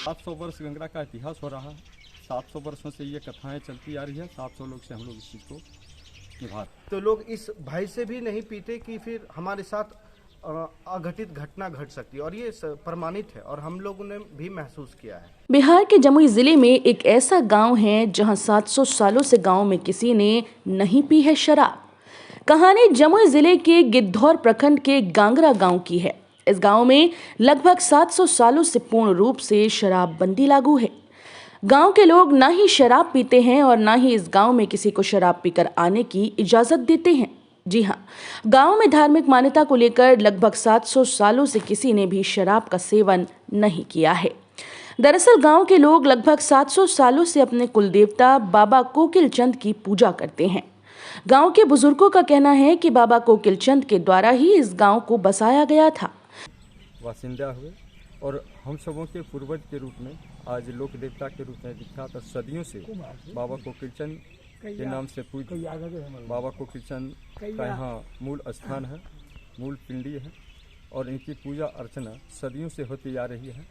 700 वर्ष गंगरा का इतिहास हो रहा है। 700 वर्षों से ये कथाएं चलती आ रही है। 700 लोग से हम लोग इस चीज़ को निभा। तो लोग इस भय से भी नहीं पीते कि फिर हमारे साथ अघटित घटना घट सकती है, और ये प्रमाणित है और हम लोगों ने भी महसूस किया है। बिहार के जमुई जिले में एक ऐसा गांव है जहां 700 सालों से गांव में किसी ने नहीं पी है शराब। कहानी जमुई जिले के गिद्धौर प्रखंड के गांगरा गांव की है। इस गांव में लगभग 700 सालों से पूर्ण रूप से शराबबंदी लागू है। गांव के लोग ना ही शराब पीते हैं और ना ही इस गांव में किसी को शराब पीकर आने की इजाजत देते हैं। जी हाँ, गांव में धार्मिक मान्यता को लेकर लगभग 700 सालों से किसी ने भी शराब का सेवन नहीं किया है। दरअसल गांव के लोग लगभग 700 सालों से अपने कुलदेवता बाबा कोकिल चंद की पूजा करते हैं। गांव के बुजुर्गों का कहना है कि बाबा कोकिल चंद के द्वारा ही इस गांव को बसाया गया था। बासिंदा हुए और हम सबों के पूर्वज के रूप में आज लोक देवता के रूप में विख्यात सदियों से बाबा कोकिल चंद के नाम से पूज्य बाबा कोकिल चंद का यहाँ मूल स्थान है, मूल पिंडी है और इनकी पूजा अर्चना सदियों से होती आ रही है।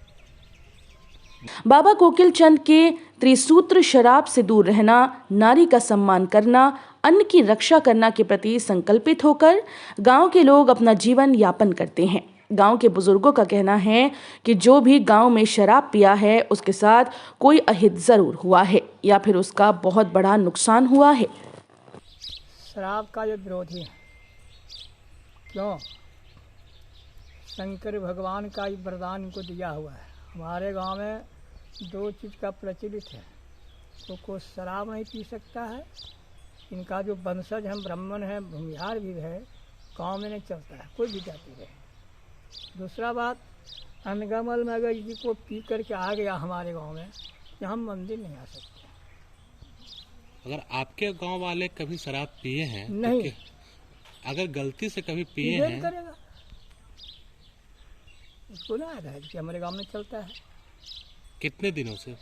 बाबा कोकिल चंद के त्रिसूत्र शराब से दूर रहना, नारी का सम्मान करना, अन्न की रक्षा करना के प्रति संकल्पित होकर गांव के लोग अपना जीवन यापन करते हैं। गांव के बुजुर्गों का कहना है कि जो भी गांव में शराब पिया है उसके साथ कोई अहित जरूर हुआ है या फिर उसका बहुत बड़ा नुकसान हुआ है। शराब का जो विरोधी है, क्यों? शंकर भगवान का ही वरदान इनको दिया हुआ है। हमारे गांव में दो चीज़ का प्रचलित है, तो कोई शराब नहीं पी सकता है। इनका जो वंशज हम ब्राह्मण है, भूमिहार भी है, गांव में नहीं चलता है, कोई भी जाति रहे। दूसरा बात, अनगमल में अगर किसी को पी करके आ गया हमारे गांव में, तो हम मंदिर नहीं आ सकते। अगर आपके गांव वाले कभी शराब पिए हैं नहीं, तो अगर गलती से कभी पिए हैं करेगा उसको ना आता है कि हमारे गांव में चलता है। कितने दिनों से?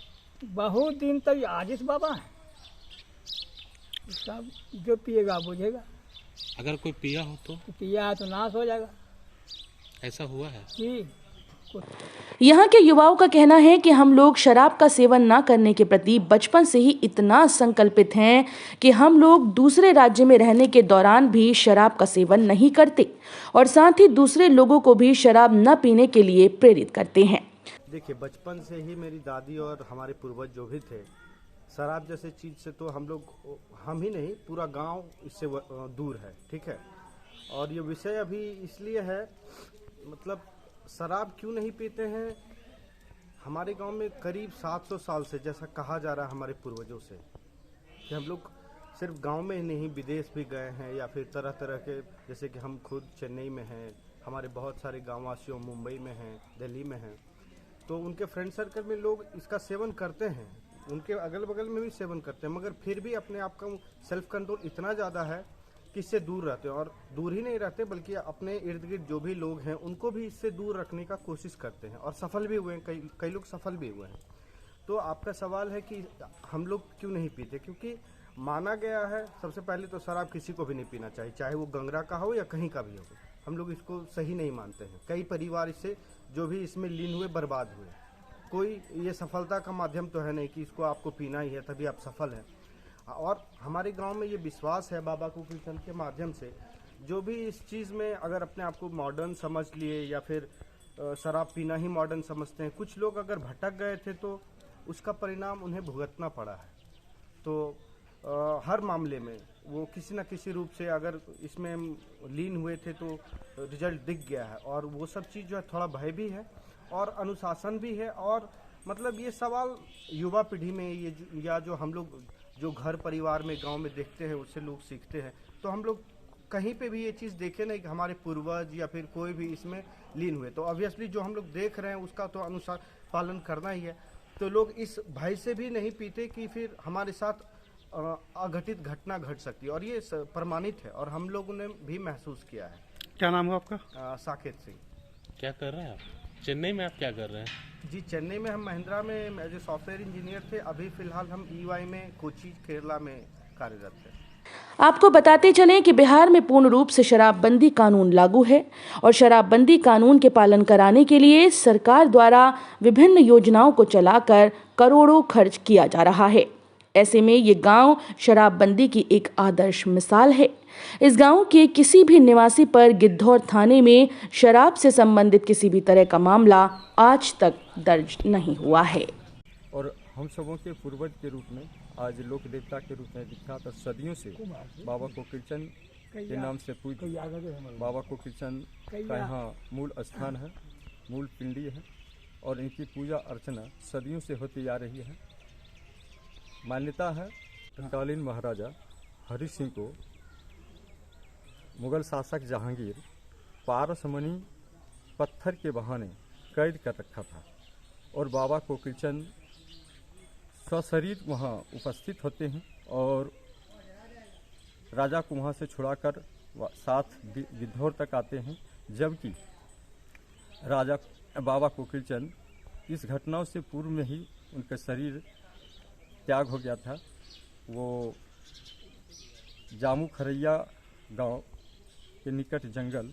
बहुत दिन तक आजिश बाबा है, उसका जो पिएगा बुझेगा। अगर कोई पिया हो तो पिया है तो नाश हो जाएगा। ऐसा हुआ है जी। यहाँ के युवाओं का कहना है कि हम लोग शराब का सेवन न करने के प्रति बचपन से ही इतना संकल्पित हैं कि हम लोग दूसरे राज्य में रहने के दौरान भी शराब का सेवन नहीं करते और साथ ही दूसरे लोगों को भी शराब न पीने के लिए प्रेरित करते हैं। देखिए, बचपन से ही मेरी दादी और हमारे पूर्वज जो भी थे, शराब जैसे चीज़ से तो हम ही नहीं, पूरा गांव इससे दूर है। ठीक है, और ये विषय अभी इसलिए है, मतलब शराब क्यों नहीं पीते हैं। हमारे गांव में करीब 700 साल से, जैसा कहा जा रहा है हमारे पूर्वजों से, कि हम लोग सिर्फ गांव में ही नहीं विदेश भी गए हैं, या फिर तरह तरह के, जैसे कि हम खुद चेन्नई में हैं, हमारे बहुत सारे गांववासियों मुंबई में हैं, दिल्ली में हैं, तो उनके फ्रेंड सर्कल में लोग इसका सेवन करते हैं, उनके अगल बगल में भी सेवन करते हैं, मगर फिर भी अपने आप का सेल्फ कंट्रोल इतना ज़्यादा है कि इससे दूर रहते हैं। और दूर ही नहीं रहते बल्कि अपने इर्द गिर्द जो भी लोग हैं उनको भी इससे दूर रखने का कोशिश करते हैं, और सफल भी हुए हैं, कई लोग सफल भी हुए हैं। तो आपका सवाल है कि हम लोग क्यों नहीं पीते, क्योंकि माना गया है सबसे पहले तो शराब किसी को भी नहीं पीना चाहिए, चाहे वो गंगरा का हो या कहीं का भी हो। हम लोग इसको सही नहीं मानते हैं। कई परिवार इससे जो भी इसमें लीन हुए बर्बाद हुए। कोई ये सफलता का माध्यम तो है नहीं कि इसको आपको पीना ही है तभी आप सफल हैं। और हमारे गांव में ये विश्वास है बाबा कोकिल चंद के माध्यम से, जो भी इस चीज़ में अगर अपने आप को मॉडर्न समझ लिए या फिर शराब पीना ही मॉडर्न समझते हैं, कुछ लोग अगर भटक गए थे तो उसका परिणाम उन्हें भुगतना पड़ा है। तो हर मामले में वो किसी न किसी रूप से अगर इसमें लीन हुए थे तो रिजल्ट दिख गया है। और वो सब चीज़ जो है थोड़ा भय भी है और अनुशासन भी है। और मतलब ये सवाल युवा पीढ़ी में ये या जो हम लोग जो घर परिवार में गांव में देखते हैं उससे लोग सीखते हैं। तो हम लोग कहीं पे भी ये चीज़ देखे नहीं कि हमारे पूर्वज या फिर कोई भी इसमें लीन हुए, तो ऑब्वियसली जो हम लोग देख रहे हैं उसका तो अनुसार पालन करना ही है। तो लोग इस भय से भी नहीं पीते कि फिर हमारे साथ अघटित घटना घट सकती है, और ये प्रमाणित है और हम लोगों ने भी महसूस किया है। क्या नाम है आपका? साकेत सिंह। क्या कर रहे हैं आप चेन्नई में? आप क्या कर रहे हैं? जी, चेन्नई में हम महिंद्रा में एज ए सॉफ्टवेयर इंजीनियर थे। अभी फिलहाल हम EY में कोची केरला में कार्यरत थे। आपको बताते चलें कि बिहार में पूर्ण रूप से शराबबंदी कानून लागू है और शराबबंदी कानून के पालन कराने के लिए सरकार द्वारा विभिन्न योजनाओं को चलाकर करोड़ों खर्च किया जा रहा है। ऐसे में ये गांव शराबबंदी की एक आदर्श मिसाल है। इस गांव के किसी भी निवासी पर गिद्धौर थाने में शराब से संबंधित किसी भी तरह का मामला आज तक दर्ज नहीं हुआ है। और हम सबों के पूर्वज के रूप में आज लोक देवता के रूप में विख्यात और सदियों से बाबा कोकिलचंद के नाम से पूज्य बाबा कोकिलचंद का यहाँ मूल स्थान है, मूल पिंडी है और इनकी पूजा अर्चना सदियों से होती आ रही है। मान्यता है तत्कालीन महाराजा हरि सिंह को मुगल शासक जहांगीर पारसमणि पत्थर के बहाने कैद कर रखा था और बाबा कोकिलचंद सशरीर वहाँ उपस्थित होते हैं और राजा को वहाँ से छुड़ाकर साथ गिद्धौर तक आते हैं। जबकि राजा बाबा कोकिलचंद इस घटनाओं से पूर्व में ही उनका शरीर त्याग हो गया था। वो जामू खरैया गांव के निकट जंगल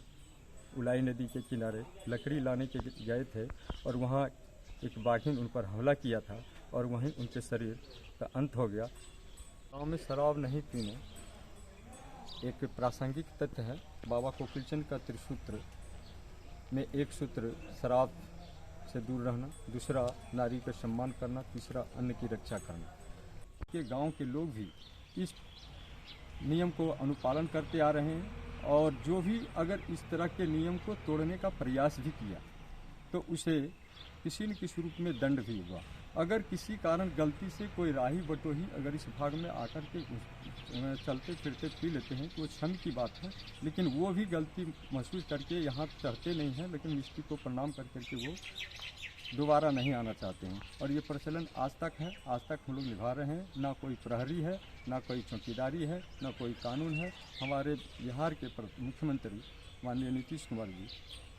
उलाई नदी के किनारे लकड़ी लाने के गए थे और वहाँ एक बाघिन उन पर हमला किया था और वहीं उनके शरीर का अंत हो गया। गाँव में शराब नहीं पीने एक प्रासंगिक तथ्य है। बाबा कोकिलचंद का त्रिसूत्र में एक सूत्र शराब से दूर रहना, दूसरा नारी का सम्मान करना, तीसरा अन्न की रक्षा करना। के गांव के लोग भी इस नियम को अनुपालन करते आ रहे हैं और जो भी अगर इस तरह के नियम को तोड़ने का प्रयास भी किया तो उसे किसी न किसी रूप में दंड भी हुआ। अगर किसी कारण गलती से कोई राही बटोही अगर इस भाग में आकर के चलते फिरते पी लेते हैं तो वो क्षम की बात है, लेकिन वो भी गलती महसूस करके यहाँ चढ़ते नहीं हैं, लेकिन मिट्टी को प्रणाम कर करके वो दोबारा नहीं आना चाहते हैं। और ये प्रचलन आज तक है, आज तक हम लोग निभा रहे हैं। ना कोई प्रहरी है, ना कोई चौकीदारी है, ना कोई कानून है। हमारे बिहार के मुख्यमंत्री माननीय नीतीश कुमार जी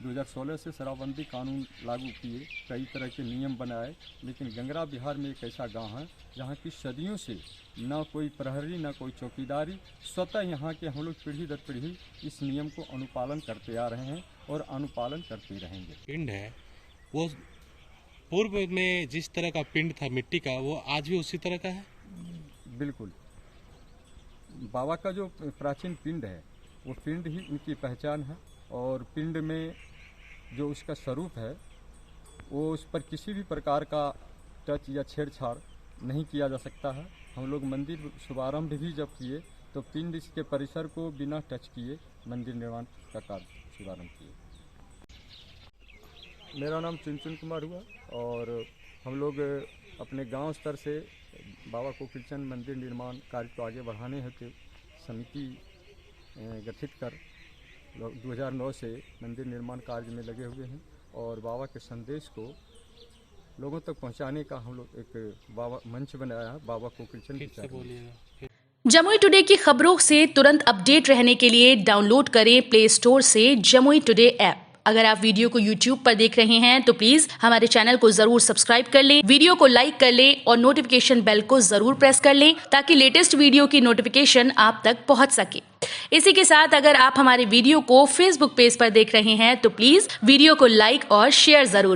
2016 से शराबबंदी कानून लागू किए, कई तरह के नियम बनाए, लेकिन गंगरा बिहार में एक ऐसा गांव है जहां की सदियों से ना कोई प्रहरी ना कोई चौकीदारी, स्वतः यहाँ के हम लोग पीढ़ी दर पीढ़ी इस नियम को अनुपालन करते आ रहे हैं और अनुपालन करते रहेंगे। पिंड है वो पूर्व में जिस तरह का पिंड था मिट्टी का, वो आज भी उसी तरह का है। बिल्कुल, बाबा का जो प्राचीन पिंड है वो पिंड ही उनकी पहचान है और पिंड में जो उसका स्वरूप है वो उस पर किसी भी प्रकार का टच या छेड़छाड़ नहीं किया जा सकता है। हम लोग मंदिर शुभारंभ भी जब किए तो पिंड के परिसर को बिना टच किए मंदिर निर्माण का कार्य शुभारंभ किए। मेरा नाम चुनचुन कुमार हुआ और हम लोग अपने गांव स्तर से बाबा कोकिलचंद मंदिर निर्माण कार्य को आगे बढ़ाने हेतु समिति गठित कर 2009 से मंदिर निर्माण कार्य में लगे हुए हैं और बाबा के संदेश को लोगों तक पहुंचाने का हम लोग एक बाबा मंच बनाया है, बाबा कोकिलचंद। जमुई टुडे की खबरों से तुरंत अपडेट रहने के लिए डाउनलोड करें प्ले स्टोर से जमुई टुडे ऐप। अगर आप वीडियो को YouTube पर देख रहे हैं तो प्लीज हमारे चैनल को जरूर सब्सक्राइब कर लें, वीडियो को लाइक कर लें और नोटिफिकेशन बेल को जरूर प्रेस कर लें ताकि लेटेस्ट वीडियो की नोटिफिकेशन आप तक पहुंच सके। इसी के साथ अगर आप हमारे वीडियो को Facebook पेज पर देख रहे हैं तो प्लीज वीडियो को लाइक और शेयर जरूर